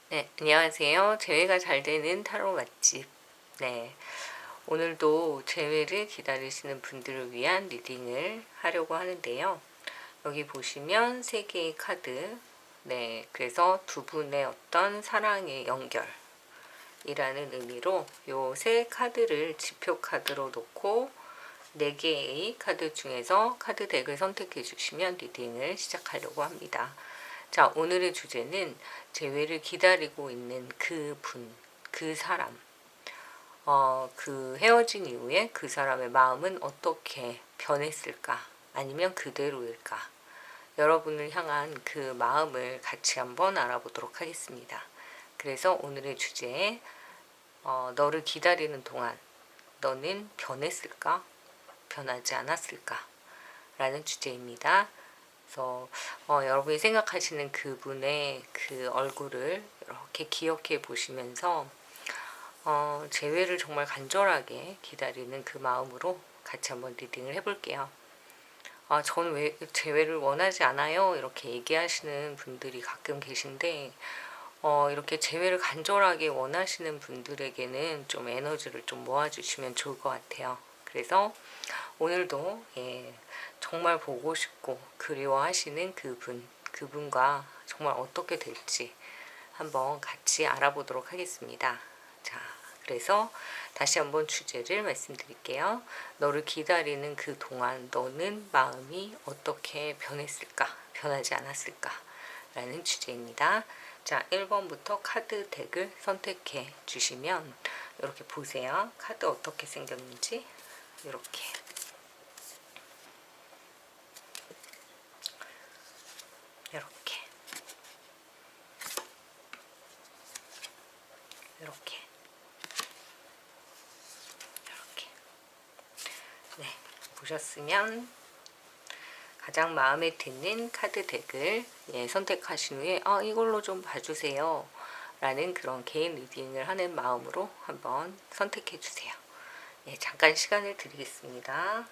네, 안녕하세요. 재회가 잘 되는 타로 맛집. 네, 오늘도 재회를 기다리시는 분들을 위한 리딩을 하려고 하는데요. 여기 보시면 세 개의 카드. 네, 그래서 두 분의 어떤 사랑의 연결이라는 의미로 요 세 카드를 지표 카드로 놓고 네 개의 카드 중에서 카드 덱을 선택해 주시면 리딩을 시작하려고 합니다. 자, 오늘의 주제는 재회를 기다리고 있는 그 분, 그 사람. 그 헤어진 이후에 그 사람의 마음은 어떻게 변했을까? 아니면 그대로일까? 여러분을 향한 그 마음을 같이 한번 알아보도록 하겠습니다. 그래서 오늘의 주제, 너를 기다리는 동안 너는 변했을까? 변하지 않았을까? 라는 주제입니다. 그래서 여러분이 생각하시는 그분의 그 얼굴을 이렇게 기억해 보시면서 재회를 정말 간절하게 기다리는 그 마음으로 같이 한번 리딩을 해볼게요. 저는 왜 재회를 원하지 않아요? 이렇게 얘기하시는 분들이 가끔 계신데 이렇게 재회를 간절하게 원하시는 분들에게는 좀 에너지를 좀 모아주시면 좋을 것 같아요. 그래서 오늘도 정말 보고 싶고 그리워하시는 그분과 정말 어떻게 될지 한번 같이 알아보도록 하겠습니다. 자, 그래서 다시 한번 주제를 말씀드릴게요. 너를 기다리는 그 동안 너는 마음이 어떻게 변했을까? 변하지 않았을까? 라는 주제입니다. 자, 1번부터 카드 덱을 선택해 주시면 이렇게 보세요. 카드 어떻게 생겼는지 이렇게 이렇게 이렇게 이렇게 네, 보셨으면 가장 마음에 드는 카드 덱을 선택하신 후에 이걸로 좀 봐주세요 라는 그런 개인 리딩을 하는 마음으로 한번 선택해 주세요. 네, 잠깐 시간을 드리겠습니다.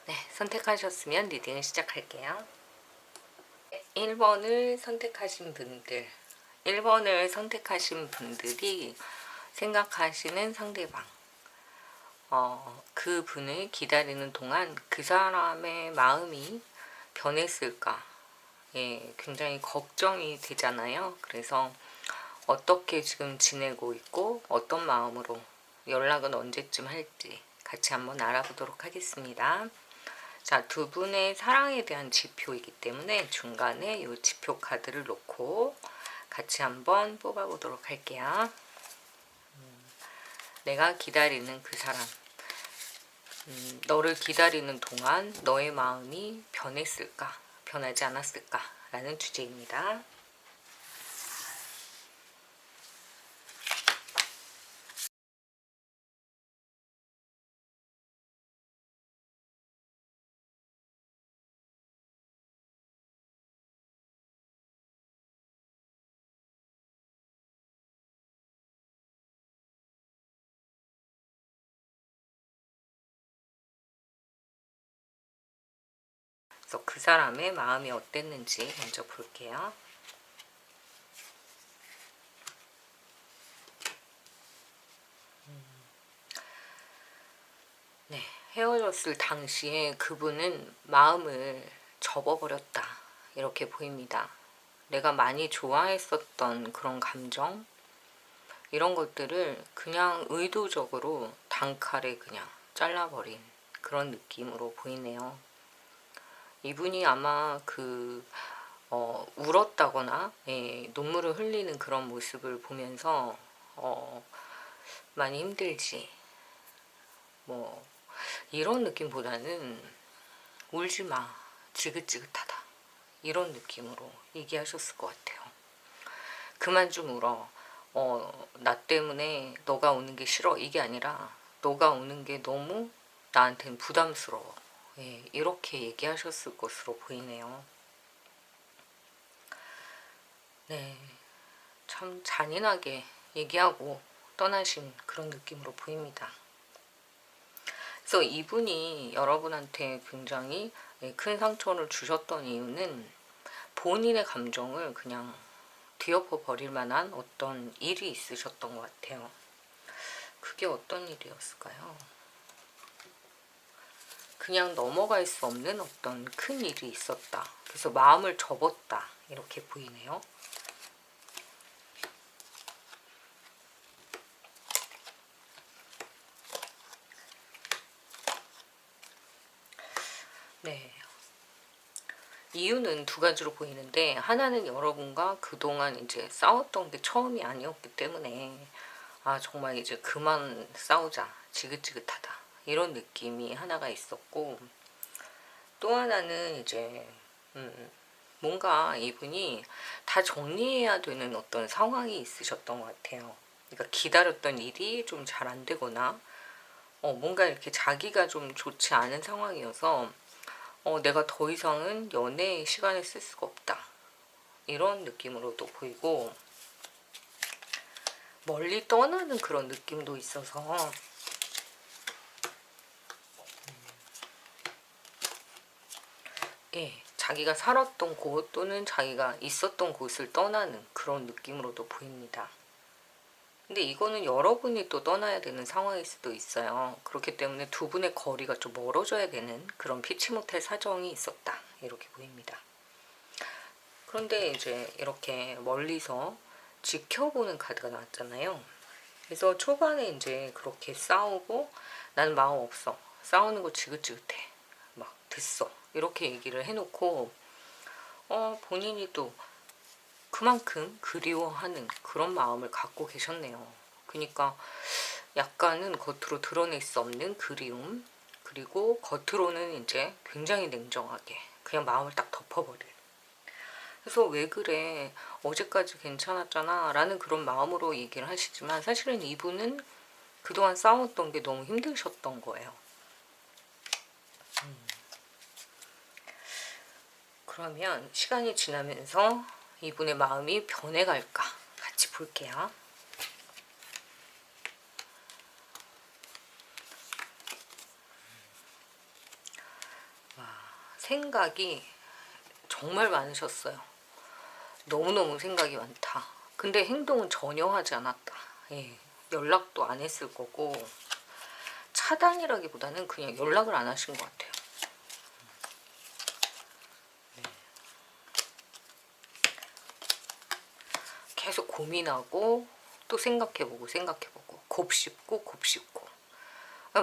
네, 선택하셨으면 리딩을 시작할게요. 1번을 선택하신 분들, 1번을 선택하신 분들이 생각하시는 상대방, 그 분을 기다리는 동안 그 사람의 마음이 변했을까? 굉장히 걱정이 되잖아요. 그래서 어떻게 지금 지내고 있고 어떤 마음으로 연락은 언제쯤 할지 같이 한번 알아보도록 하겠습니다. 자, 두 분의 사랑에 대한 지표이기 때문에 중간에 이 지표 카드를 놓고 같이 한번 뽑아보도록 할게요. 내가 기다리는 그 사람. 너를 기다리는 동안 너의 마음이 변했을까? 변하지 않았을까? 라는 주제입니다. 그래서 그 사람의 마음이 어땠는지 먼저 볼게요. 네, 헤어졌을 당시에 그분은 마음을 접어버렸다. 이렇게 보입니다. 내가 많이 좋아했었던 그런 감정, 이런 것들을 그냥 의도적으로 단칼에 그냥 잘라버린 그런 느낌으로 보이네요. 이분이 아마 울었다거나 눈물을 흘리는 그런 모습을 보면서 많이 힘들지 뭐 이런 느낌보다는 울지 마, 지긋지긋하다 이런 느낌으로 얘기하셨을 것 같아요. 그만 좀 울어. 나 때문에 너가 우는 게 싫어 이게 아니라 너가 우는 게 너무 나한테는 부담스러워. 이렇게 얘기하셨을 것으로 보이네요. 네, 참 잔인하게 얘기하고 떠나신 그런 느낌으로 보입니다. 그래서 이분이 여러분한테 굉장히 큰 상처를 주셨던 이유는 본인의 감정을 그냥 뒤엎어 버릴 만한 어떤 일이 있으셨던 것 같아요. 그게 어떤 일이었을까요? 그냥 넘어갈 수 없는 어떤 큰 일이 있었다. 그래서 마음을 접었다. 이렇게 보이네요. 네. 이유는 두 가지로 보이는데, 하나는 여러분과 그동안 이제 싸웠던 게 처음이 아니었기 때문에 아 정말 이제 그만 싸우자, 지긋지긋하다, 이런 느낌이 하나가 있었고, 또 하나는 이제 뭔가 이분이 다 정리해야 되는 어떤 상황이 있으셨던 것 같아요. 그러니까 기다렸던 일이 좀 잘 안 되거나 뭔가 이렇게 자기가 좀 좋지 않은 상황이어서 내가 더 이상은 연애에 시간을 쓸 수가 없다, 이런 느낌으로도 보이고, 멀리 떠나는 그런 느낌도 있어서 예, 자기가 살았던 곳 또는 자기가 있었던 곳을 떠나는 그런 느낌으로도 보입니다. 근데 이거는 여러분이 또 떠나야 되는 상황일 수도 있어요. 그렇기 때문에 두 분의 거리가 좀 멀어져야 되는 그런 피치 못할 사정이 있었다, 이렇게 보입니다. 그런데 이제 이렇게 멀리서 지켜보는 카드가 나왔잖아요. 그래서 초반에 이제 그렇게 싸우고 나는 마음 없어, 싸우는 거 지긋지긋해, 막 됐어, 이렇게 얘기를 해놓고 본인이 또 그만큼 그리워하는 그런 마음을 갖고 계셨네요. 그러니까 약간은 겉으로 드러낼 수 없는 그리움, 그리고 겉으로는 이제 굉장히 냉정하게 그냥 마음을 딱 덮어버릴. 그래서 왜 그래, 어제까지 괜찮았잖아 라는 그런 마음으로 얘기를 하시지만, 사실은 이분은 그동안 싸웠던 게 너무 힘드셨던 거예요. 그러면 시간이 지나면서 이분의 마음이 변해갈까 같이 볼게요. 생각이 정말 많으셨어요. 너무너무 생각이 많다. 근데 행동은 전혀 하지 않았다. 예, 연락도 안 했을 거고, 차단이라기보다는 그냥 연락을 안 하신 것 같아요. 계속 고민하고 또 생각해보고 곱씹고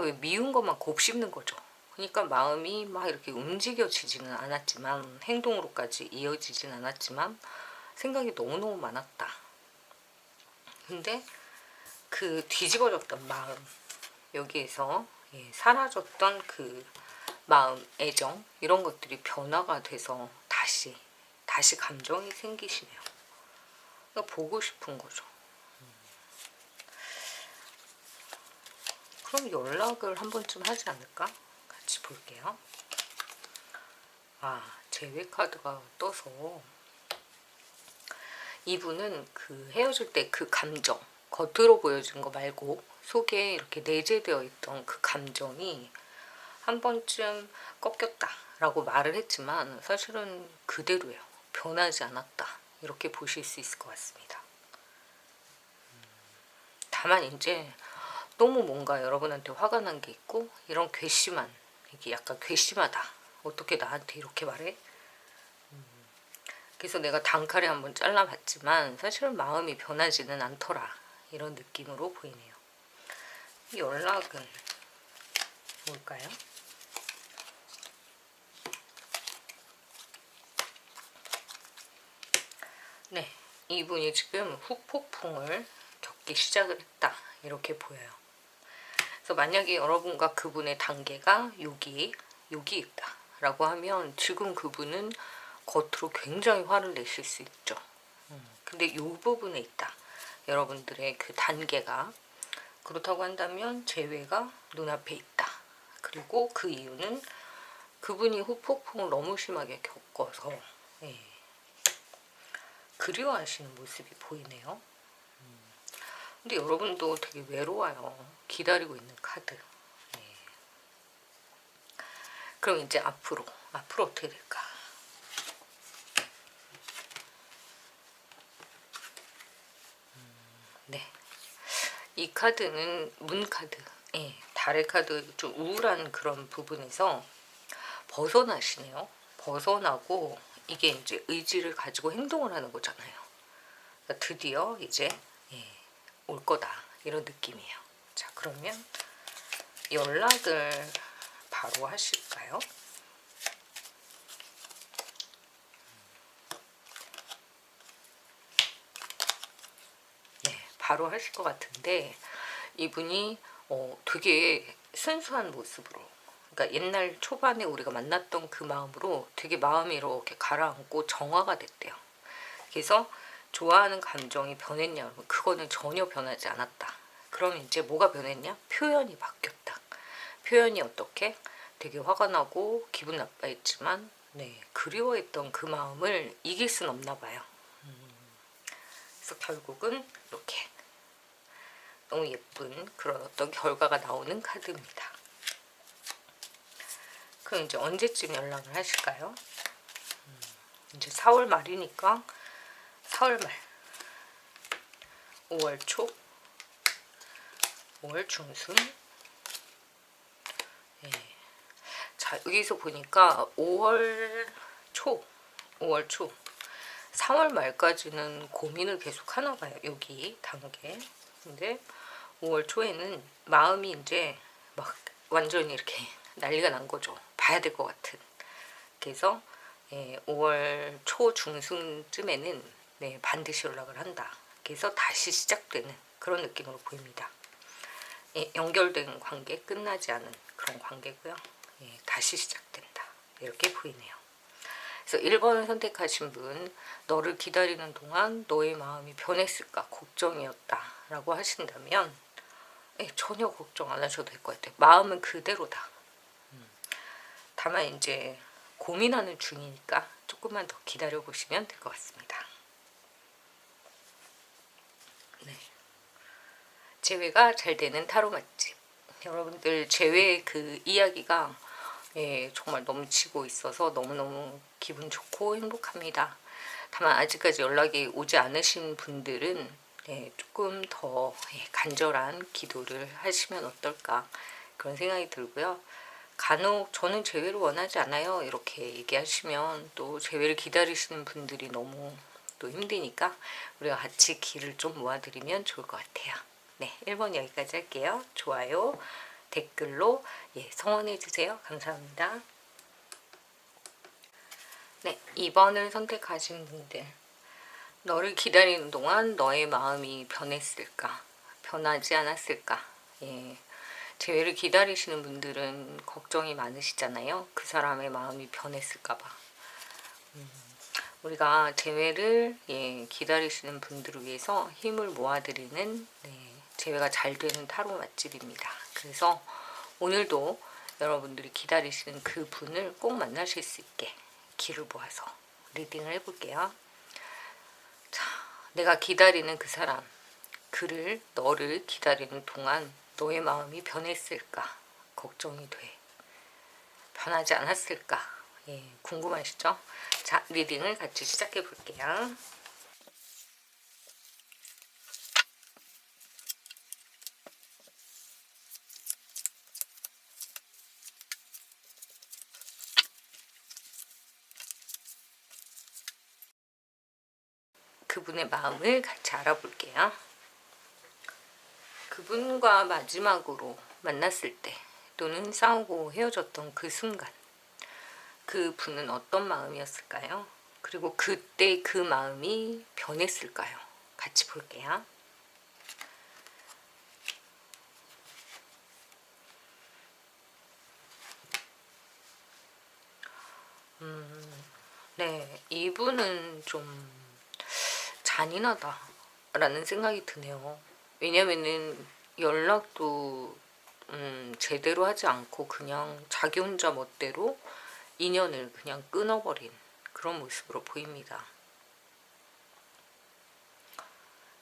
왜 미운 것만 곱씹는 거죠. 그러니까 마음이 막 이렇게 움직여지지는 않았지만, 행동으로까지 이어지진 않았지만 생각이 너무너무 많았다. 근데 그 뒤집어졌던 마음, 여기에서 사라졌던 그 마음, 애정, 이런 것들이 변화가 돼서 다시 감정이 생기시네요. 그러니까 보고 싶은 거죠. 그럼 연락을 한 번쯤 하지 않을까? 같이 볼게요. 제외 카드가 떠서 이분은 그 헤어질 때 그 감정, 겉으로 보여준 거 말고 속에 이렇게 내재되어 있던 그 감정이 한 번쯤 꺾였다 라고 말을 했지만, 사실은 그대로예요. 변하지 않았다, 이렇게 보실 수 있을 것 같습니다. 다만 이제 너무 뭔가 여러분한테 화가 난 게 있고, 이런 괘씸한, 이게 약간 괘씸하다, 어떻게 나한테 이렇게 말해? 그래서 내가 단칼에 한번 잘라봤지만 사실은 마음이 변하지는 않더라, 이런 느낌으로 보이네요. 이 연락은 뭘까요? 네, 이분이 지금 후폭풍을 겪기 시작을 했다, 이렇게 보여요. 그래서 만약에 여러분과 그분의 단계가 여기 있다 라고 하면, 지금 그분은 겉으로 굉장히 화를 내실 수 있죠. 근데 이 부분에 있다, 여러분들의 그 단계가. 그렇다고 한다면 재회가 눈앞에 있다. 그리고 그 이유는 그분이 후폭풍을 너무 심하게 겪어서 그리워하시는 모습이 보이네요. 근데 여러분도 되게 외로워요. 기다리고 있는 카드. 네. 그럼 이제 앞으로 어떻게 될까? 네. 이 카드는 문 카드. 예, 달의 카드, 좀 우울한 그런 부분에서 벗어나시네요. 벗어나고 이게 이제 의지를 가지고 행동을 하는 거잖아요. 그러니까 드디어 이제 예, 올 거다 이런 느낌이에요. 자, 그러면 연락을 바로 하실까요? 네, 바로 하실 것 같은데 이분이 되게 순수한 모습으로, 그러니까 옛날 초반에 우리가 만났던 그 마음으로 되게 마음이 이렇게 가라앉고 정화가 됐대요. 그래서 좋아하는 감정이 변했냐? 여러분, 그거는 전혀 변하지 않았다. 그럼 이제 뭐가 변했냐? 표현이 바뀌었다. 표현이 어떻게? 되게 화가 나고 기분 나빠했지만 네, 그리워했던 그 마음을 이길 순 없나 봐요. 그래서 결국은 이렇게 너무 예쁜 그런 어떤 결과가 나오는 카드입니다. 그럼 이제 언제쯤 연락을 하실까요? 이제 4월 말이니까 4월 말, 5월 초, 5월 중순. 예. 자, 여기서 보니까 5월 초, 4월 말까지는 고민을 계속 하나 봐요. 여기 단계. 근데 5월 초에는 마음이 이제 막 완전히 이렇게 난리가 난 거죠. 봐야 될 것 같은. 그래서 5월 초 중순쯤에는 네, 반드시 연락을 한다. 그래서 다시 시작되는 그런 느낌으로 보입니다. 연결된 관계, 끝나지 않은 그런 관계고요. 다시 시작된다. 이렇게 보이네요. 그래서 1번을 선택하신 분, 너를 기다리는 동안 너의 마음이 변했을까 걱정이었다 라고 하신다면 전혀 걱정 안 하셔도 될 것 같아요. 마음은 그대로다. 다만 이제 고민하는 중이니까 조금만 더 기다려 보시면 될 것 같습니다. 네. 재회가 잘 되는 타로 맛집. 여러분들 재회의 그 이야기가 정말 넘치고 있어서 너무너무 기분 좋고 행복합니다. 다만 아직까지 연락이 오지 않으신 분들은 조금 더 간절한 기도를 하시면 어떨까 그런 생각이 들고요. 간혹 저는 재회를 원하지 않아요 이렇게 얘기하시면 또 재회를 기다리시는 분들이 너무 또 힘드니까 우리가 같이 기를 좀 모아드리면 좋을 것 같아요. 네, 1번 여기까지 할게요. 좋아요, 댓글로 성원해주세요. 감사합니다. 네, 2번을 선택하신 분들, 너를 기다리는 동안 너의 마음이 변했을까? 변하지 않았을까? 재회를 기다리시는 분들은 걱정이 많으시잖아요. 그 사람의 마음이 변했을까봐. 우리가 재회를 기다리시는 분들을 위해서 힘을 모아드리는 재회가 잘 되는 타로 맛집입니다. 그래서 오늘도 여러분들이 기다리시는 그 분을 꼭 만나실 수 있게 기를 모아서 리딩을 해볼게요. 자, 내가 기다리는 그 사람, 그를, 너를 기다리는 동안 너의 마음이 변했을까? 걱정이 돼. 변하지 않았을까? 궁금하시죠? 자, 리딩을 같이 시작해 볼게요. 그분의 마음을 같이 알아볼게요. 그분과 마지막으로 만났을 때 또는 싸우고 헤어졌던 그 순간, 그 분은 어떤 마음이었을까요? 그리고 그때 그 마음이 변했을까요? 같이 볼게요. 네, 이분은 좀 잔인하다라는 생각이 드네요. 왜냐면은 연락도 제대로 하지 않고 그냥 자기 혼자 멋대로 인연을 그냥 끊어버린 그런 모습으로 보입니다.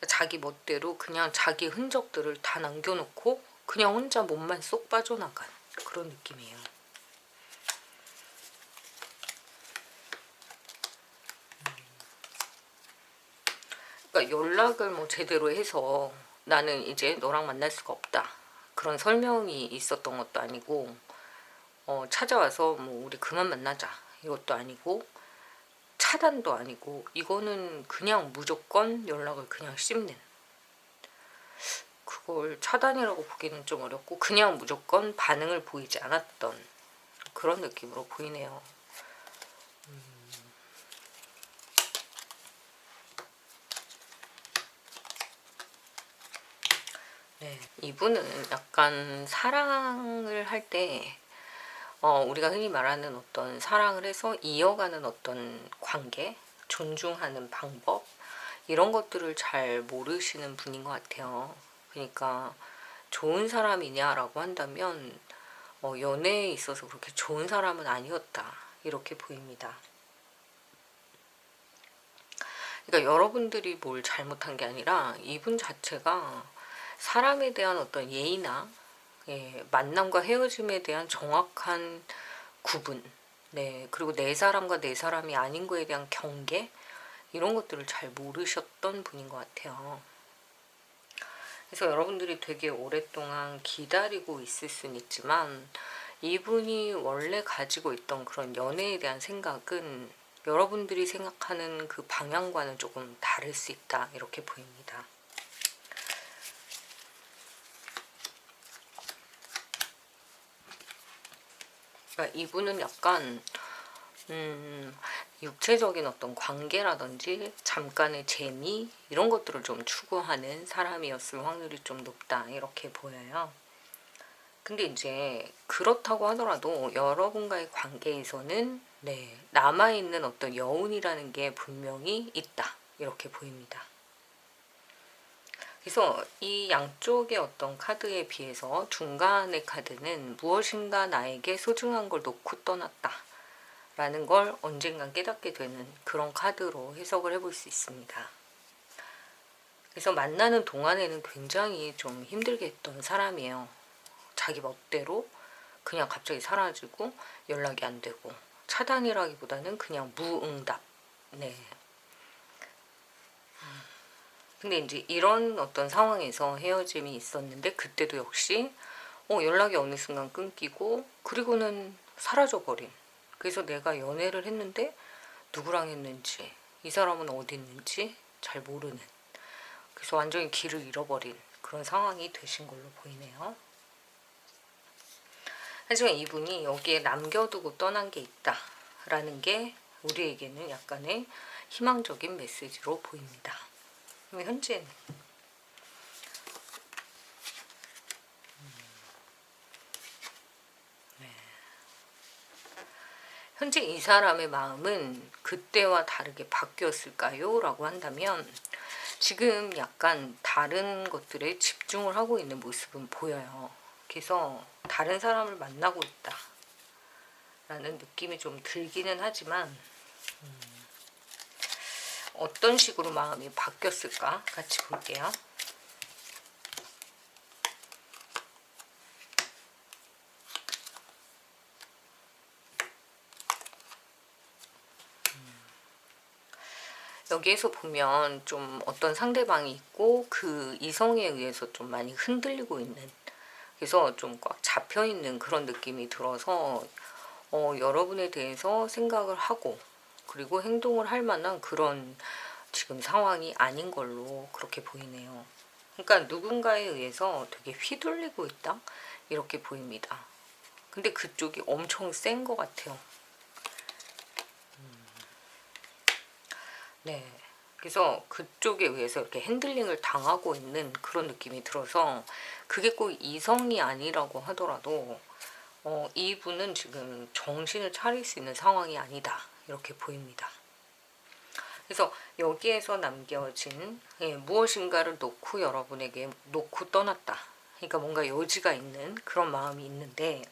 자기 멋대로 그냥 자기 흔적들을 다 남겨놓고 그냥 혼자 몸만 쏙 빠져나간 그런 느낌이에요. 그러니까 연락을 뭐 제대로 해서 나는 이제 너랑 만날 수가 없다, 그런 설명이 있었던 것도 아니고, 찾아와서 뭐 우리 그만 만나자 이것도 아니고, 차단도 아니고, 이거는 그냥 무조건 연락을 그냥 씹는, 그걸 차단이라고 보기는 좀 어렵고 그냥 무조건 반응을 보이지 않았던 그런 느낌으로 보이네요. 네, 이분은 약간 사랑을 할 때 우리가 흔히 말하는 어떤 사랑을 해서 이어가는 어떤 관계, 존중하는 방법, 이런 것들을 잘 모르시는 분인 것 같아요. 그러니까 좋은 사람이냐라고 한다면 연애에 있어서 그렇게 좋은 사람은 아니었다, 이렇게 보입니다. 그러니까 여러분들이 뭘 잘못한 게 아니라 이분 자체가 사람에 대한 어떤 예의나, 만남과 헤어짐에 대한 정확한 구분, 네, 그리고 내 사람과 내 사람이 아닌 거에 대한 경계, 이런 것들을 잘 모르셨던 분인 것 같아요. 그래서 여러분들이 되게 오랫동안 기다리고 있을 수는 있지만, 이분이 원래 가지고 있던 그런 연애에 대한 생각은 여러분들이 생각하는 그 방향과는 조금 다를 수 있다, 이렇게 보입니다. 그러니까 이분은 약간 육체적인 어떤 관계라든지 잠깐의 재미, 이런 것들을 좀 추구하는 사람이었을 확률이 좀 높다, 이렇게 보여요. 근데 이제 그렇다고 하더라도 여러분과의 관계에서는, 네, 남아있는 어떤 여운이라는 게 분명히 있다, 이렇게 보입니다. 그래서 이 양쪽의 어떤 카드에 비해서 중간의 카드는 무엇인가 나에게 소중한 걸 놓고 떠났다 라는 걸 언젠간 깨닫게 되는 그런 카드로 해석을 해볼 수 있습니다. 그래서 만나는 동안에는 굉장히 좀 힘들게 했던 사람이에요. 자기 멋대로 그냥 갑자기 사라지고 연락이 안 되고, 차단이라기보다는 그냥 무응답. 네. 근데 이제 이런 어떤 상황에서 헤어짐이 있었는데, 그때도 역시 연락이 어느 순간 끊기고 그리고는 사라져버린. 그래서 내가 연애를 했는데 누구랑 했는지, 이 사람은 어디 있는지 잘 모르는, 그래서 완전히 길을 잃어버린 그런 상황이 되신 걸로 보이네요. 하지만 이분이 여기에 남겨두고 떠난 게 있다라는 게 우리에게는 약간의 희망적인 메시지로 보입니다. 그럼 현재는 현재 이 사람의 마음은 그때와 다르게 바뀌었을까요? 라고 한다면, 지금 약간 다른 것들에 집중을 하고 있는 모습은 보여요. 그래서 다른 사람을 만나고 있다 라는 느낌이 좀 들기는 하지만, 어떤 식으로 마음이 바뀌었을까 같이 볼게요. 여기에서 보면 좀 어떤 상대방이 있고 그 이성에 의해서 좀 많이 흔들리고 있는, 그래서 좀 꽉 잡혀있는 그런 느낌이 들어서 여러분에 대해서 생각을 하고 그리고 행동을 할 만한 그런 지금 상황이 아닌 걸로 그렇게 보이네요. 그러니까 누군가에 의해서 되게 휘둘리고 있다, 이렇게 보입니다. 근데 그쪽이 엄청 센 것 같아요. 네. 그래서 그쪽에 의해서 이렇게 핸들링을 당하고 있는 그런 느낌이 들어서, 그게 꼭 이성이 아니라고 하더라도 이분은 지금 정신을 차릴 수 있는 상황이 아니다, 이렇게 보입니다. 그래서 여기에서 남겨진 무엇인가를 놓고 여러분에게 놓고 떠났다. 그러니까 뭔가 여지가 있는 그런 마음이 있는데,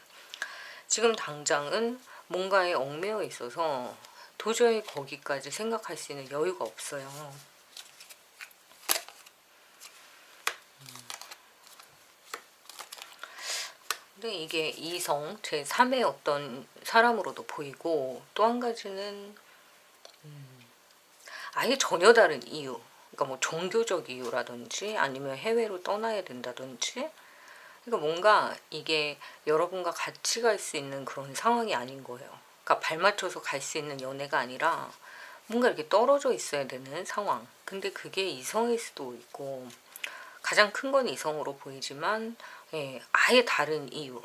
지금 당장은 뭔가에 얽매여 있어서 도저히 거기까지 생각할 수 있는 여유가 없어요. 근데 이게 이성 제3의 어떤 사람으로도 보이고, 또 한 가지는 아예 전혀 다른 이유, 그러니까 뭐 종교적 이유라든지 아니면 해외로 떠나야 된다든지, 그러니까 뭔가 이게 여러분과 같이 갈 수 있는 그런 상황이 아닌 거예요. 그러니까 발맞춰서 갈 수 있는 연애가 아니라 뭔가 이렇게 떨어져 있어야 되는 상황. 근데 그게 이성일 수도 있고, 가장 큰 건 이성으로 보이지만, 예, 아예 다른 이유.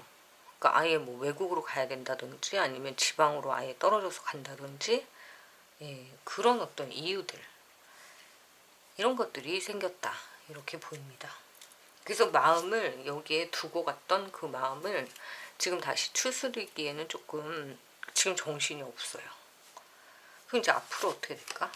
그러니까 아예 뭐 외국으로 가야 된다든지 아니면 지방으로 아예 떨어져서 간다든지, 예, 그런 어떤 이유들, 이런 것들이 생겼다, 이렇게 보입니다. 그래서 마음을 여기에 두고 갔던 그 마음을 지금 다시 추스리기에는 조금 지금 정신이 없어요. 그럼 이제 앞으로 어떻게 될까?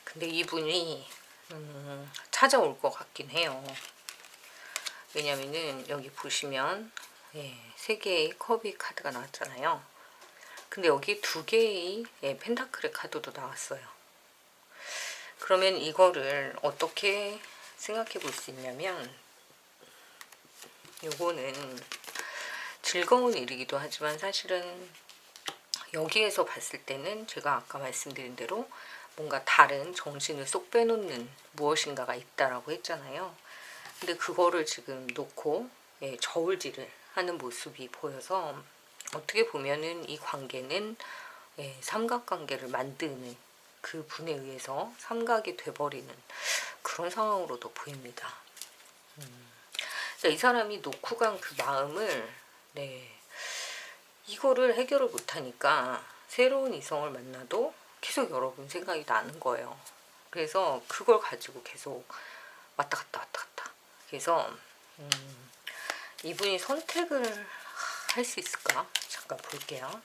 근데 이분이 찾아올 것 같긴 해요. 왜냐면은 여기 보시면, 예, 3개의 컵이 카드가 나왔잖아요. 근데 여기 2개의, 예, 펜타클의 카드도 나왔어요. 그러면 이거를 어떻게 생각해 볼 수 있냐면, 요거는 즐거운 일이기도 하지만 사실은 여기에서 봤을 때는 제가 아까 말씀드린 대로 뭔가 다른 정신을 쏙 빼놓는 무엇인가가 있다라고 했잖아요. 근데 그거를 지금 놓고, 예, 저울질을 하는 모습이 보여서 어떻게 보면은 이 관계는, 예, 삼각관계를 만드는 그 분에 의해서 삼각이 돼버리는 그런 상황으로도 보입니다. 그러니까 이 사람이 놓고 간 그 마음을, 네, 이거를 해결을 못하니까 새로운 이성을 만나도 계속 여러분 생각이 나는 거예요. 그래서 그걸 가지고 계속 왔다 갔다 왔다 갔다. 그래서 이분이 선택을 할 수 있을까? 잠깐 볼게요.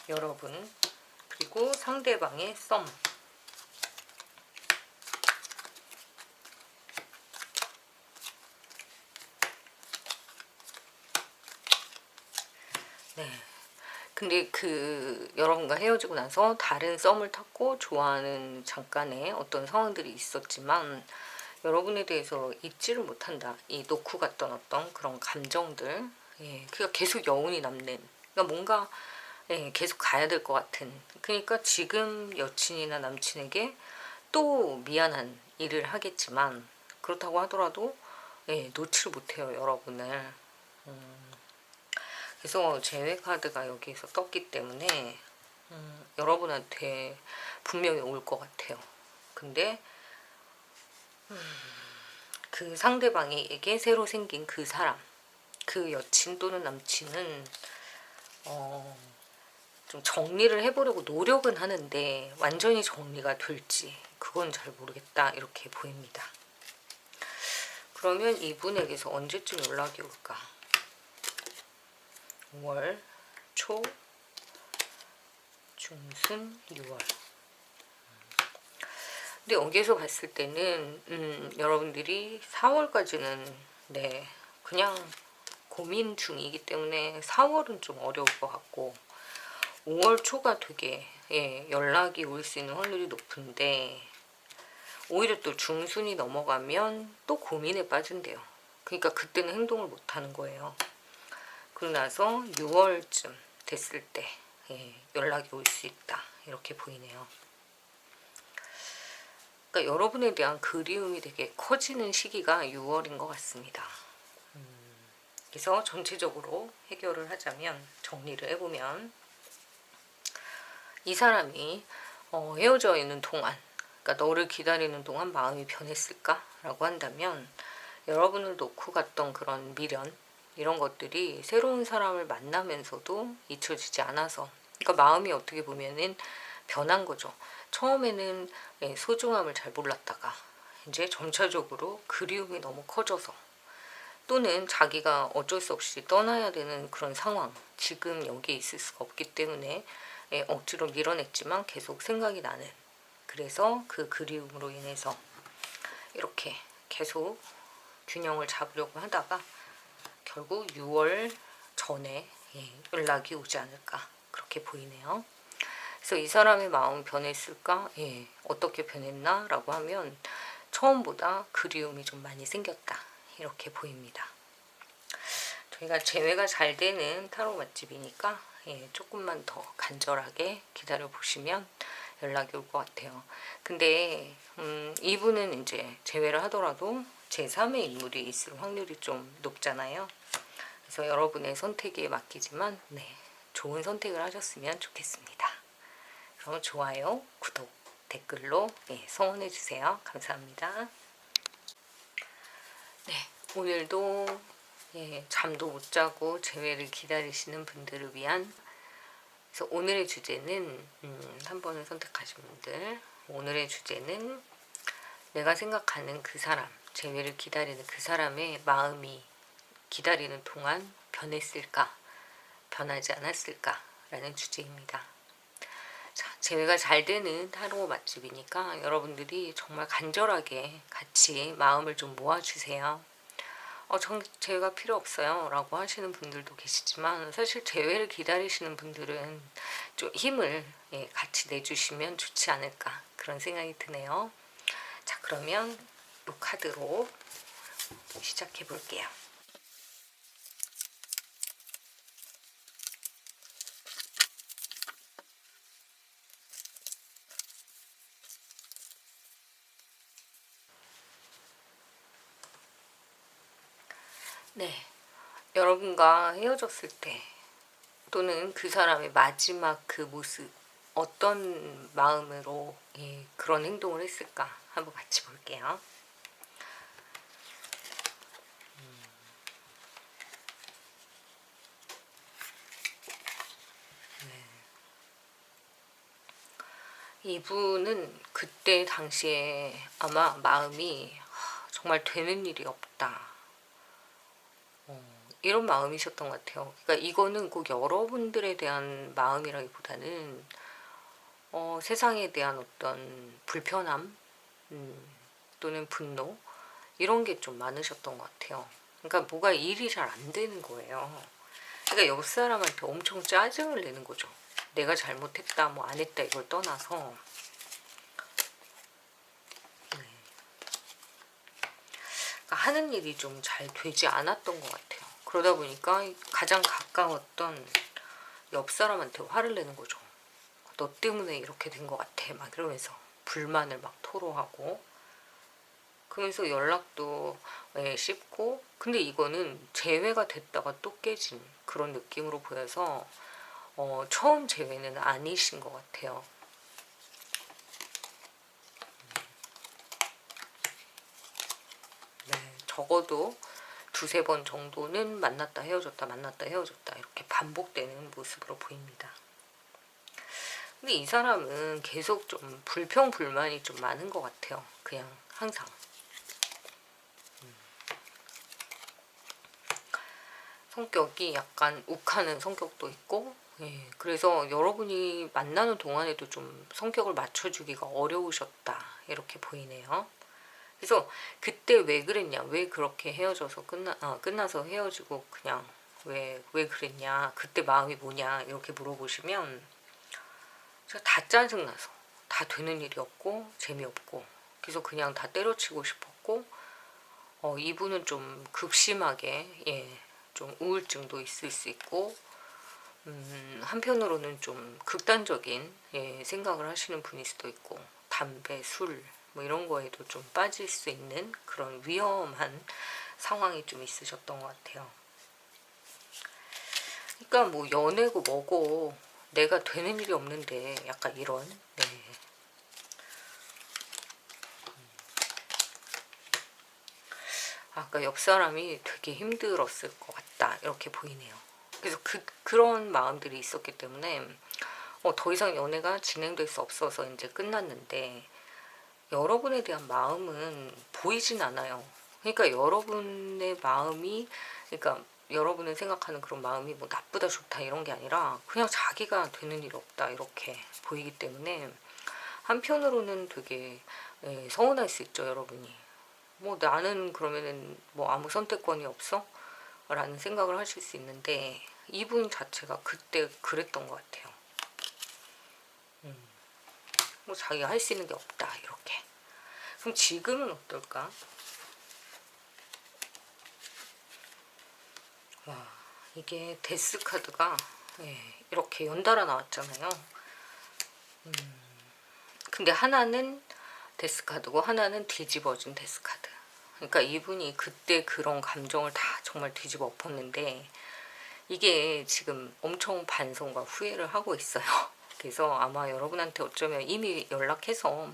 여러분, 그리고 상대방의 썸. 네. 근데 그 여러분과 헤어지고 나서 다른 썸을 탔고 좋아하는 잠깐의 어떤 상황들이 있었지만 여러분에 대해서 잊지를 못한다. 이 놓고 갔던 어떤 그런 감정들, 예, 그가 계속 여운이 남는. 그러니까 뭔가, 예, 계속 가야 될 것 같은. 그러니까 지금 여친이나 남친에게 또 미안한 일을 하겠지만 그렇다고 하더라도, 예, 놓지를 못해요, 여러분을. 그래서 제외 카드가 여기에서 떴기 때문에 여러분한테 분명히 올 것 같아요. 근데 그 상대방에게 새로 생긴 그 사람, 그 여친 또는 남친은 좀 정리를 해보려고 노력은 하는데 완전히 정리가 될지 그건 잘 모르겠다, 이렇게 보입니다. 그러면 이분에게서 언제쯤 연락이 올까? 5월 초, 중순, 6월. 근데 여기에서 봤을 때는 여러분들이 4월까지는, 네, 그냥 고민 중이기 때문에 4월은 좀 어려울 것 같고 5월 초가 되게, 예, 연락이 올 수 있는 확률이 높은데 오히려 또 중순이 넘어가면 또 고민에 빠진대요. 그러니까 그때는 행동을 못 하는 거예요. 그러고 나서 6월쯤 됐을 때, 예, 연락이 올 수 있다, 이렇게 보이네요. 그러니까 여러분에 대한 그리움이 되게 커지는 시기가 6월인 것 같습니다. 그래서 전체적으로 해결을 하자면, 정리를 해보면 이 사람이 헤어져 있는 동안, 그러니까 너를 기다리는 동안 마음이 변했을까? 라고 한다면 여러분을 놓고 갔던 그런 미련, 이런 것들이 새로운 사람을 만나면서도 잊혀지지 않아서, 그러니까 마음이 어떻게 보면은 변한 거죠. 처음에는, 예, 소중함을 잘 몰랐다가 이제 점차적으로 그리움이 너무 커져서, 또는 자기가 어쩔 수 없이 떠나야 되는 그런 상황, 지금 여기에 있을 수가 없기 때문에, 예, 억지로 밀어냈지만 계속 생각이 나는, 그래서 그 그리움으로 인해서 이렇게 계속 균형을 잡으려고 하다가 결국 6월 전에, 예, 연락이 오지 않을까, 그렇게 보이네요. 그래서 이 사람의 마음이 변했을까? 예, 어떻게 변했나? 라고 하면 처음보다 그리움이 좀 많이 생겼다. 이렇게 보입니다. 저희가 재회가 잘 되는 타로 맛집이니까 예, 조금만 더 간절하게 기다려 보시면 연락이 올 것 같아요. 근데 이분은 이제 재회를 하더라도 제3의 인물이 있을 확률이 좀 높잖아요. 그래서 여러분의 선택에 맡기지만 네, 좋은 선택을 하셨으면 좋겠습니다. 그럼 좋아요, 구독, 댓글로 예, 성원해 주세요. 감사합니다. 네, 오늘도 예, 잠도 못 자고 재회를 기다리시는 분들을 위한, 그래서 오늘의 주제는 한 번을 선택하신 분들, 오늘의 주제는 내가 생각하는 그 사람, 재회를 기다리는 그 사람의 마음이 기다리는 동안 변했을까, 변하지 않았을까 라는 주제입니다. 자, 재회가 잘 되는 타로 맛집이니까 여러분들이 정말 간절하게 같이 마음을 좀 모아주세요. 재회가 필요 없어요 라고 하시는 분들도 계시지만, 사실 재회를 기다리시는 분들은 좀 힘을 예, 같이 내주시면 좋지 않을까, 그런 생각이 드네요. 자, 그러면 이 카드로 시작해 볼게요. 네, 여러분과 헤어졌을 때 또는 그 사람의 마지막 그 모습, 어떤 마음으로 예, 그런 행동을 했을까 한번 같이 볼게요. 이분은 그때 당시에 아마 마음이 정말 되는 일이 없다, 이런 마음이셨던 것 같아요. 그러니까 이거는 꼭 여러분들에 대한 마음이라기보다는 세상에 대한 어떤 불편함, 또는 분노, 이런 게 좀 많으셨던 것 같아요. 그러니까 뭐가 일이 잘 안 되는 거예요. 그러니까 옆 사람한테 엄청 짜증을 내는 거죠. 내가 잘못했다, 뭐 안 했다, 이걸 떠나서. 그러니까 하는 일이 좀 잘 되지 않았던 것 같아요. 그러다 보니까 가장 가까웠던 옆 사람한테 화를 내는 거죠. 너 때문에 이렇게 된 것 같아, 막 이러면서 불만을 막 토로하고, 그러면서 연락도 예, 씹고. 근데 이거는 재회가 됐다가 또 깨진 그런 느낌으로 보여서 처음 재회는 아니신 것 같아요. 네, 적어도 두세 번 정도는 만났다 헤어졌다, 만났다 헤어졌다, 이렇게 반복되는 모습으로 보입니다. 근데 이 사람은 계속 좀 불평불만이 좀 많은 것 같아요. 그냥 항상. 성격이 약간 욱하는 성격도 있고, 예, 그래서 여러분이 만나는 동안에도 좀 성격을 맞춰주기가 어려우셨다, 이렇게 보이네요. 그래서 그때 왜 그랬냐, 왜 그렇게 헤어져서 끝나서 헤어지고 그냥 왜 그랬냐, 그때 마음이 뭐냐, 이렇게 물어보시면 제가 다 짜증나서, 다 되는 일이 없고 재미없고, 그래서 그냥 다 때려치고 싶었고, 이분은 좀 극심하게 예, 좀 우울증도 있을 수 있고, 한편으로는 좀 극단적인 예, 생각을 하시는 분일 수도 있고, 담배, 술 뭐 이런 거에도 좀 빠질 수 있는 그런 위험한 상황이 좀 있으셨던 것 같아요. 그러니까 뭐 연애고 뭐고 내가 되는 일이 없는데, 약간 이런. 네. 아까 옆 사람이 되게 힘들었을 것 같다, 이렇게 보이네요. 그래서 그런 마음들이 있었기 때문에 더 이상 연애가 진행될 수 없어서 이제 끝났는데, 여러분에 대한 마음은 보이진 않아요. 그러니까 여러분의 마음이, 그러니까 여러분은 생각하는 그런 마음이 뭐 나쁘다 좋다 이런 게 아니라 그냥 자기가 되는 일 없다, 이렇게 보이기 때문에 한편으로는 되게 예, 서운할 수 있죠, 여러분이. 뭐 나는 그러면은 뭐 아무 선택권이 없어? 라는 생각을 하실 수 있는데, 이분 자체가 그때 그랬던 것 같아요. 뭐 자기가 할 수 있는 게 없다 이렇게. 그럼 지금은 어떨까? 와, 이게 데스 카드가 이렇게 연달아 나왔잖아요. 근데 하나는 데스 카드고 하나는 뒤집어진 데스 카드. 그러니까 이분이 그때 그런 감정을 다 정말 뒤집어 엎었는데 이게 지금 엄청 반성과 후회를 하고 있어요. 그래서 아마 여러분한테 어쩌면 이미 연락해서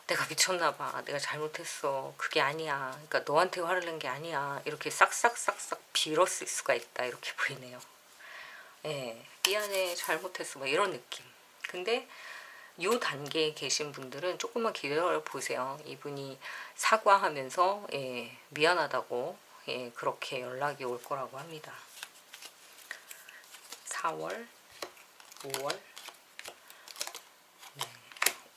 내가 미쳤나 봐, 내가 잘못했어, 그게 아니야, 그러니까 너한테 화를 낸 게 아니야, 이렇게 싹싹싹싹 빌었을 수가 있다 이렇게 보이네요. 미안해, 잘못했어, 뭐 이런 느낌. 근데 요 단계에 계신 분들은 조금만 기다려 보세요. 이분이 사과하면서 미안하다고 그렇게 연락이 올 거라고 합니다. 4월, 5월,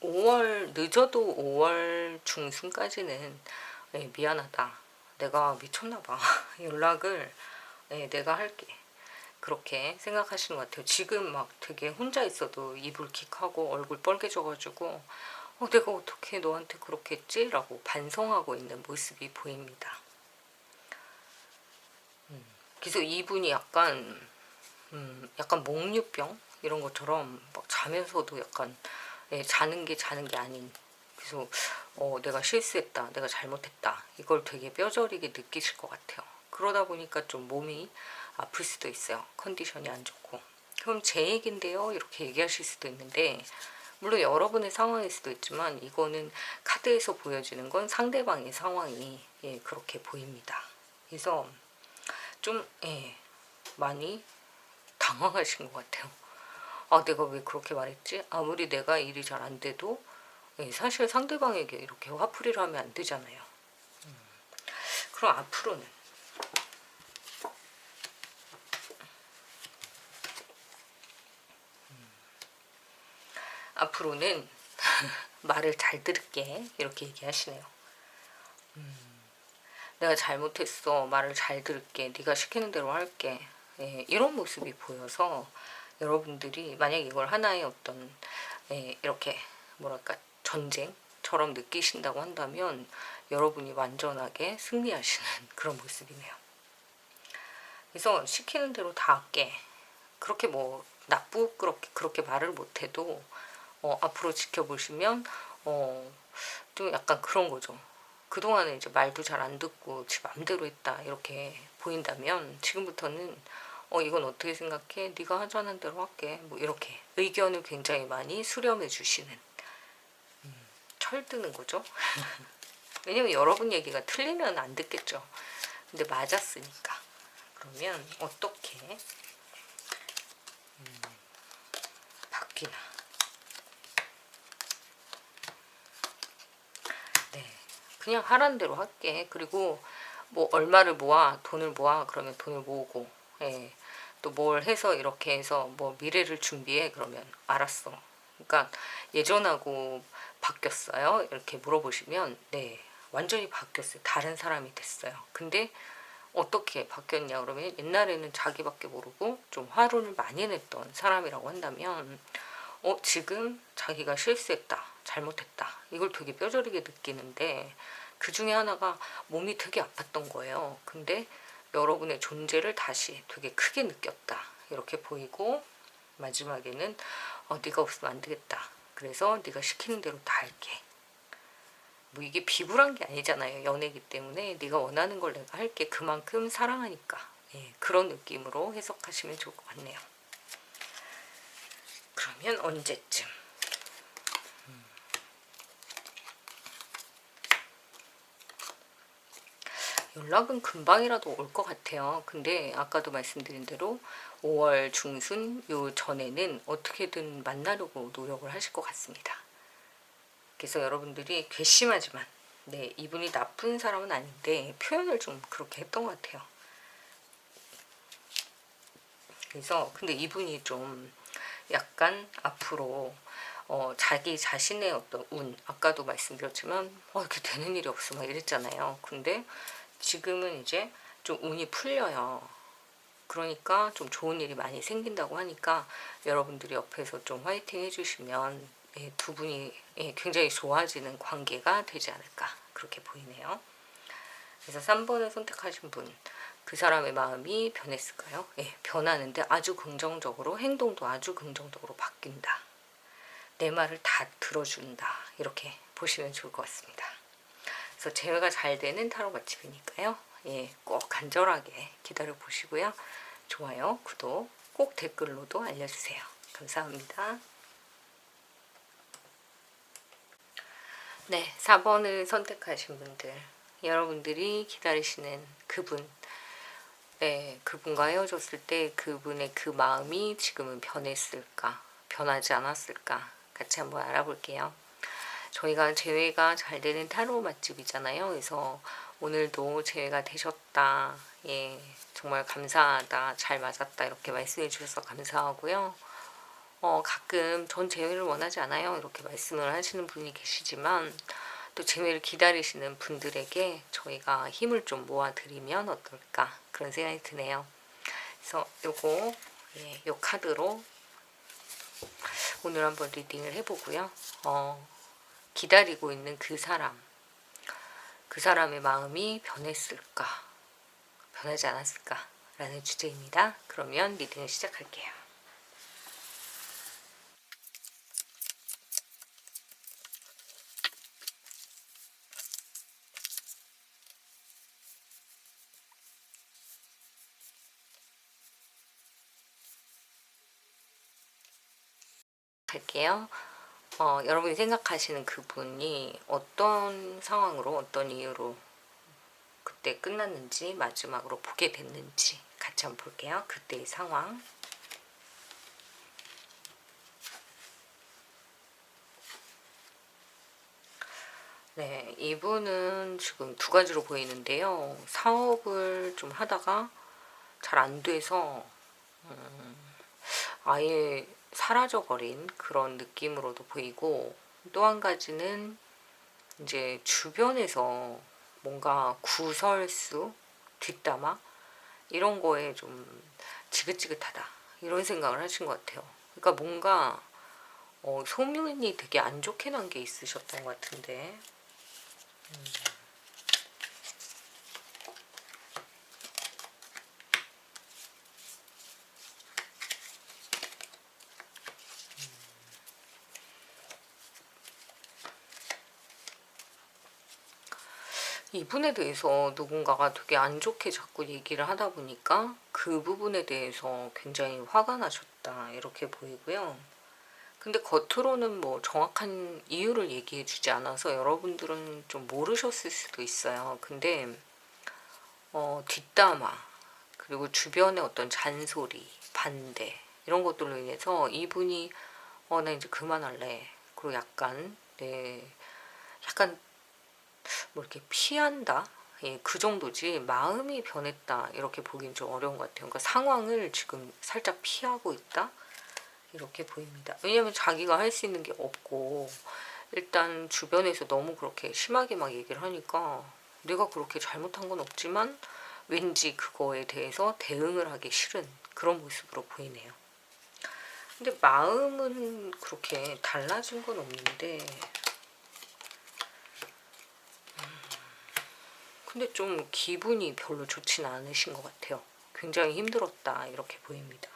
5월 늦어도 5월 중순까지는 미안하다, 내가 미쳤나봐, 연락을 내가 할게, 그렇게 생각하시는 것 같아요. 지금 막 되게 혼자 있어도 이불킥하고 얼굴 빨개져가지고 내가 어떻게 너한테 그렇게 했지? 라고 반성하고 있는 모습이 보입니다. 그래서 이분이 약간 목류병 이런 것처럼 막 자면서도 약간 자는 게 아닌, 그래서 내가 실수했다, 내가 잘못했다, 이걸 되게 뼈저리게 느끼실 것 같아요. 그러다 보니까 좀 몸이 아플 수도 있어요. 컨디션이 안 좋고. 그럼 제 얘긴데요 이렇게 얘기하실 수도 있는데, 물론 여러분의 상황일 수도 있지만 이거는 카드에서 보여지는 건 상대방의 상황이 그렇게 보입니다. 그래서 좀 많이 당황하신 것 같아요. 내가 왜 그렇게 말했지? 아무리 내가 일이 잘 안 돼도 사실 상대방에게 이렇게 화풀이를 하면 안 되잖아요. 그럼 앞으로는 말을 잘 들을게 이렇게 얘기하시네요. 내가 잘못했어, 말을 잘 들을게, 네가 시키는 대로 할게, 이런 모습이 보여서 여러분들이 만약 이걸 하나의 어떤 이렇게 뭐랄까 전쟁처럼 느끼신다고 한다면 여러분이 완전하게 승리하시는 그런 모습이네요. 그래서 시키는 대로 다 할게, 그렇게 뭐 그렇게 말을 못해도 앞으로 지켜보시면 좀 약간 그런 거죠. 그동안에 이제 말도 잘 안 듣고 지 맘대로 했다 이렇게 보인다면 지금부터는 이건 어떻게 생각해? 네가 하자는 대로 할게, 뭐 이렇게 의견을 굉장히 많이 수렴해 주시는, 철드는 거죠. 왜냐면 여러분 얘기가 틀리면 안 듣겠죠. 근데 맞았으니까. 그러면 어떻게 바뀌나. 네, 그냥 하라는 대로 할게. 그리고 뭐 얼마를 모아, 돈을 모아, 그러면 돈을 모으고, 또 뭘 해서 이렇게 해서 뭐 미래를 준비해, 그러면 알았어. 그러니까 예전하고 바뀌었어요? 이렇게 물어보시면 네, 완전히 바뀌었어요. 다른 사람이 됐어요. 근데 어떻게 바뀌었냐 그러면 옛날에는 자기밖에 모르고 좀 화를 많이 냈던 사람이라고 한다면 지금 자기가 실수했다, 잘못했다, 이걸 되게 뼈저리게 느끼는데 그 중에 하나가 몸이 되게 아팠던 거예요. 근데 여러분의 존재를 다시 되게 크게 느꼈다 이렇게 보이고, 마지막에는 네가 없으면 안 되겠다, 그래서 네가 시키는 대로 다 할게. 뭐 이게 비굴한 게 아니잖아요. 연애기 때문에 네가 원하는 걸 내가 할게, 그만큼 사랑하니까. 그런 느낌으로 해석하시면 좋을 것 같네요. 그러면 언제쯤? 연락은 금방이라도 올 것 같아요. 근데 아까도 말씀드린 대로 5월 중순 요 전에는 어떻게든 만나려고 노력을 하실 것 같습니다. 그래서 여러분들이 괘씸하지만 이분이 나쁜 사람은 아닌데 표현을 좀 그렇게 했던 것 같아요. 그래서 근데 이분이 좀 약간 앞으로 자기 자신의 어떤 운, 아까도 말씀드렸지만 이렇게 되는 일이 없어 막 이랬잖아요. 근데 지금은 이제 좀 운이 풀려요. 그러니까 좀 좋은 일이 많이 생긴다고 하니까 여러분들이 옆에서 좀 화이팅 해주시면 두 분이 굉장히 좋아지는 관계가 되지 않을까 그렇게 보이네요. 그래서 3번을 선택하신 분, 그 사람의 마음이 변했을까요? 변하는데 아주 긍정적으로, 행동도 아주 긍정적으로 바뀐다. 내 말을 다 들어준다. 이렇게 보시면 좋을 것 같습니다. 그래서 재회가 잘 되는 타로 맛집이니까요. 꼭 간절하게 기다려 보시고요. 좋아요, 구독, 꼭 댓글로도 알려주세요. 감사합니다. 네, 4번을 선택하신 분들, 여러분들이 기다리시는 그분, 그분과 헤어졌을 때 그분의 그 마음이 지금은 변했을까, 변하지 않았을까 같이 한번 알아볼게요. 저희가 재회가 잘 되는 타로 맛집이잖아요. 그래서 오늘도 재회가 되셨다, 정말 감사하다, 잘 맞았다 이렇게 말씀해 주셔서 감사하고요. 가끔 전 재회를 원하지 않아요 이렇게 말씀을 하시는 분이 계시지만 또 재회를 기다리시는 분들에게 저희가 힘을 좀 모아드리면 어떨까 그런 생각이 드네요. 그래서 요 카드로 오늘 한번 리딩을 해보고요. 기다리고 있는 그 사람의 마음이 변했을까, 변하지 않았을까 라는 주제입니다. 그러면 리딩을 시작할게요. 갈게요. 여러분이 생각하시는 그분이 어떤 상황으로, 어떤 이유로 그때 끝났는지, 마지막으로 보게 됐는지 같이 한번 볼게요. 그때의 상황. 네, 이분은 지금 두 가지로 보이는데요. 사업을 좀 하다가 잘 안 돼서 아예 사라져버린 그런 느낌으로도 보이고, 또 한 가지는 이제 주변에서 뭔가 구설수, 뒷담화 이런 거에 좀 지긋지긋하다 이런 생각을 하신 것 같아요. 그러니까 뭔가 소문이 되게 안 좋게 난 게 있으셨던 것 같은데 이분에 대해서 누군가가 되게 안 좋게 자꾸 얘기를 하다 보니까 그 부분에 대해서 굉장히 화가 나셨다 이렇게 보이고요. 근데 겉으로는 뭐 정확한 이유를 얘기해 주지 않아서 여러분들은 좀 모르셨을 수도 있어요. 근데 뒷담화 그리고 주변의 어떤 잔소리, 반대 이런 것들로 인해서 이분이 나 이제 그만할래. 그리고 약간 약간 뭐 이렇게 피한다? 그 정도지 마음이 변했다 이렇게 보기는 좀 어려운 것 같아요. 그러니까 상황을 지금 살짝 피하고 있다 이렇게 보입니다. 왜냐면 자기가 할 수 있는 게 없고 일단 주변에서 너무 그렇게 심하게 막 얘기를 하니까 내가 그렇게 잘못한 건 없지만 왠지 그거에 대해서 대응을 하기 싫은 그런 모습으로 보이네요. 근데 마음은 그렇게 달라진 건 없는데 근데 좀 기분이 별로 좋진 않으신 것 같아요. 굉장히 힘들었다 이렇게 보입니다.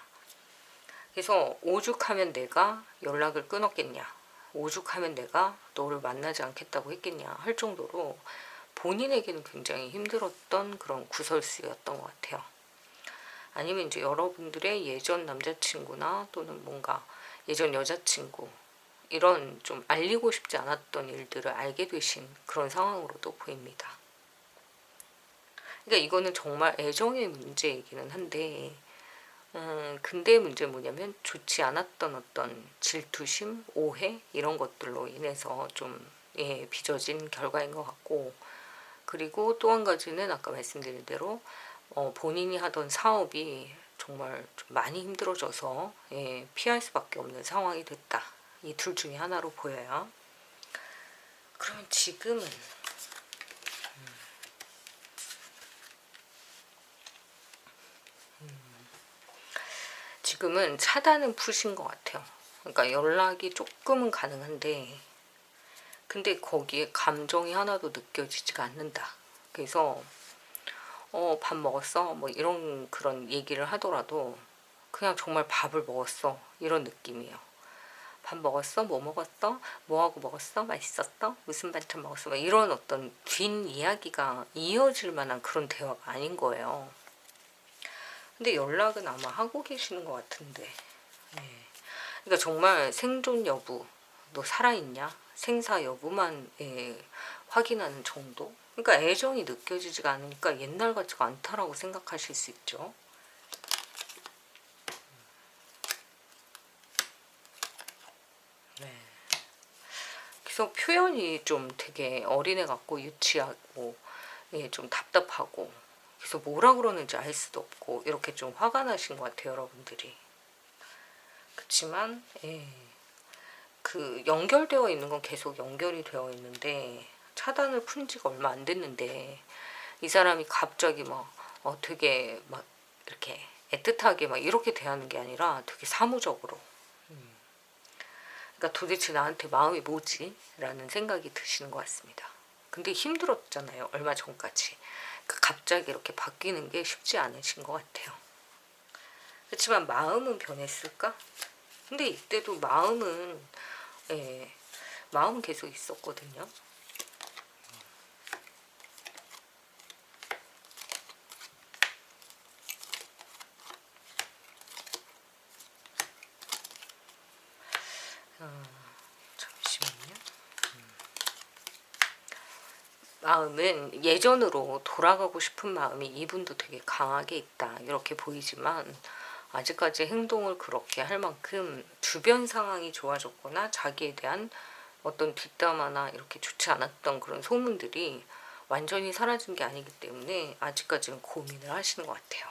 그래서 오죽하면 내가 연락을 끊었겠냐, 오죽하면 내가 너를 만나지 않겠다고 했겠냐 할 정도로 본인에게는 굉장히 힘들었던 그런 구설수였던 것 같아요. 아니면 이제 여러분들의 예전 남자친구나 또는 뭔가 예전 여자친구 이런 좀 알리고 싶지 않았던 일들을 알게 되신 그런 상황으로도 보입니다. 그러니까 이거는 정말 애정의 문제이기는 한데 근데 문제는 뭐냐면 좋지 않았던 어떤 질투심, 오해 이런 것들로 인해서 좀 빚어진 결과인 것 같고, 그리고 또 한 가지는 아까 말씀드린 대로 본인이 하던 사업이 정말 좀 많이 힘들어져서 피할 수밖에 없는 상황이 됐다. 이 둘 중에 하나로 보여요. 그러면 지금은 지금은 차단은 푸신 것 같아요. 그러니까 연락이 조금은 가능한데 근데 거기에 감정이 하나도 느껴지지가 않는다. 그래서 밥 먹었어? 뭐 이런 그런 얘기를 하더라도 그냥 정말 밥을 먹었어 이런 느낌이에요. 밥 먹었어? 뭐 먹었어? 뭐하고 먹었어? 맛있었어? 무슨 반찬 먹었어? 막 이런 어떤 뒷이야기가 이어질 만한 그런 대화가 아닌 거예요. 근데 연락은 아마 하고 계시는 것 같은데. 네. 그러니까 정말 생존 여부, 너 살아있냐? 생사 여부만 확인하는 정도? 그러니까 애정이 느껴지지가 않으니까 옛날 같지가 않다라고 생각하실 수 있죠. 네. 그래서 표현이 좀 되게 어린애 같고 유치하고 좀 답답하고 그래서 뭐라 그러는지 알 수도 없고 이렇게 좀 화가 나신 것 같아요, 여러분들이. 그렇지만 그 연결되어 있는 건 계속 연결이 되어 있는데 차단을 푼 지가 얼마 안 됐는데 이 사람이 갑자기 막 되게 막 이렇게 애틋하게 막 이렇게 대하는 게 아니라 되게 사무적으로 그러니까 도대체 나한테 마음이 뭐지? 라는 생각이 드시는 것 같습니다. 근데 힘들었잖아요, 얼마 전까지. 그러니까 갑자기 이렇게 바뀌는 게 쉽지 않으신 것 같아요. 그렇지만 마음은 변했을까? 근데 이때도 마음은 계속 있었거든요. 잠시만요. 마음은 예전으로 돌아가고 싶은 마음이 이분도 되게 강하게 있다 이렇게 보이지만 아직까지 행동을 그렇게 할 만큼 주변 상황이 좋아졌거나 자기에 대한 어떤 뒷담화나 이렇게 좋지 않았던 그런 소문들이 완전히 사라진 게 아니기 때문에 아직까지는 고민을 하시는 것 같아요.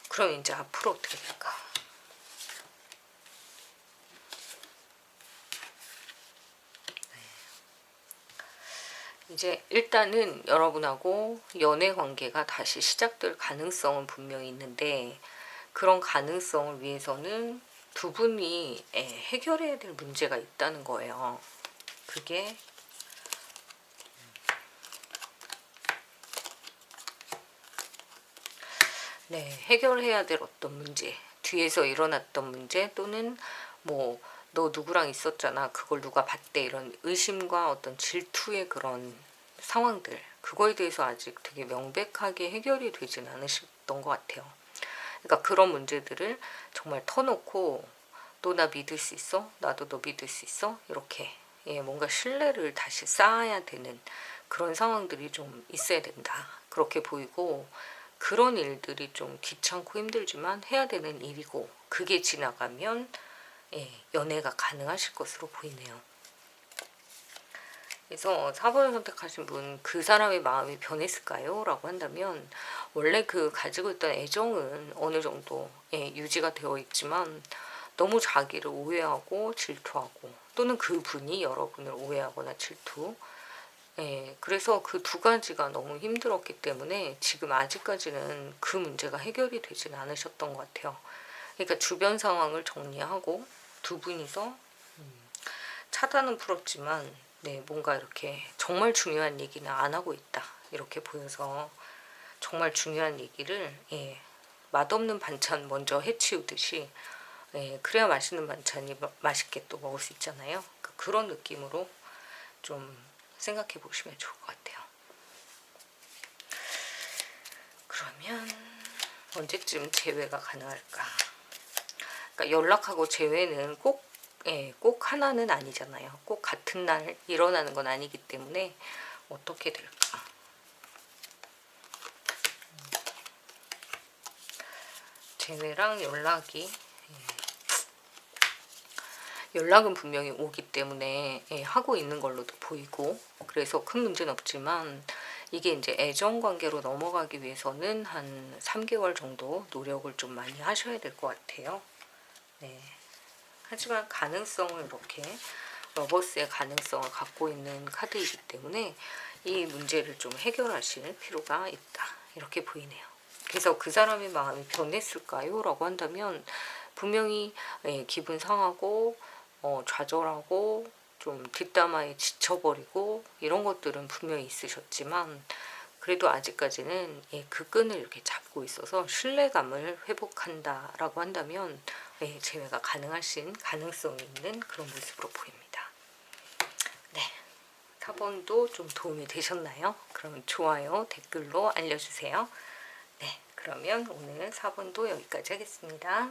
그럼 이제 앞으로 어떻게 될까? 이제 일단은 여러분하고 연애 관계가 다시 시작될 가능성은 분명히 있는데 그런 가능성을 위해서는 두 분이 해결해야 될 문제가 있다는 거예요. 그게 해결해야 될 어떤 문제, 뒤에서 일어났던 문제 또는 뭐 너 누구랑 있었잖아 그걸 누가 봤대 이런 의심과 어떤 질투의 그런 상황들 그거에 대해서 아직 되게 명백하게 해결이 되진 않으셨던 것 같아요. 그러니까 그런 문제들을 정말 터놓고 너 나 믿을 수 있어? 나도 너 믿을 수 있어? 이렇게 뭔가 신뢰를 다시 쌓아야 되는 그런 상황들이 좀 있어야 된다. 그렇게 보이고 그런 일들이 좀 귀찮고 힘들지만 해야 되는 일이고 그게 지나가면 연애가 가능하실 것으로 보이네요. 그래서 4번을 선택하신 분 그 사람의 마음이 변했을까요? 라고 한다면 원래 그 가지고 있던 애정은 어느 정도 유지가 되어 있지만 너무 자기를 오해하고 질투하고 또는 그분이 여러분을 오해하거나 질투 그래서 그 두 가지가 너무 힘들었기 때문에 지금 아직까지는 그 문제가 해결이 되진 않으셨던 것 같아요. 그러니까 주변 상황을 정리하고 두 분이서 차단은 풀었지만 뭔가 이렇게 정말 중요한 얘기는 안 하고 있다 이렇게 보여서 정말 중요한 얘기를 맛없는 반찬 먼저 해치우듯이 그래야 맛있는 반찬이 맛있게 또 먹을 수 있잖아요. 그런 느낌으로 좀 생각해 보시면 좋을 것 같아요. 그러면 언제쯤 재회가 가능할까? 그러니까 연락하고 재회는 꼭 하나는 아니잖아요. 꼭 같은 날 일어나는 건 아니기 때문에 어떻게 될까? 재회랑 연락은 분명히 오기 때문에 하고 있는 걸로도 보이고 그래서 큰 문제는 없지만 이게 이제 애정 관계로 넘어가기 위해서는 한 3개월 정도 노력을 좀 많이 하셔야 될 것 같아요. 하지만 가능성을 이렇게 러버스의 가능성을 갖고 있는 카드이기 때문에 이 문제를 좀 해결하실 필요가 있다 이렇게 보이네요. 그래서 그 사람의 마음이 변했을까요? 라고 한다면 분명히 기분 상하고 좌절하고 좀 뒷담화에 지쳐버리고 이런 것들은 분명히 있으셨지만 그래도 아직까지는 그 끈을 이렇게 잡고 있어서 신뢰감을 회복한다라고 한다면 재회가 가능하신 가능성이 있는 그런 모습으로 보입니다. 네, 4번도 좀 도움이 되셨나요? 그럼 좋아요, 댓글로 알려주세요. 네, 그러면 오늘 4번도 여기까지 하겠습니다.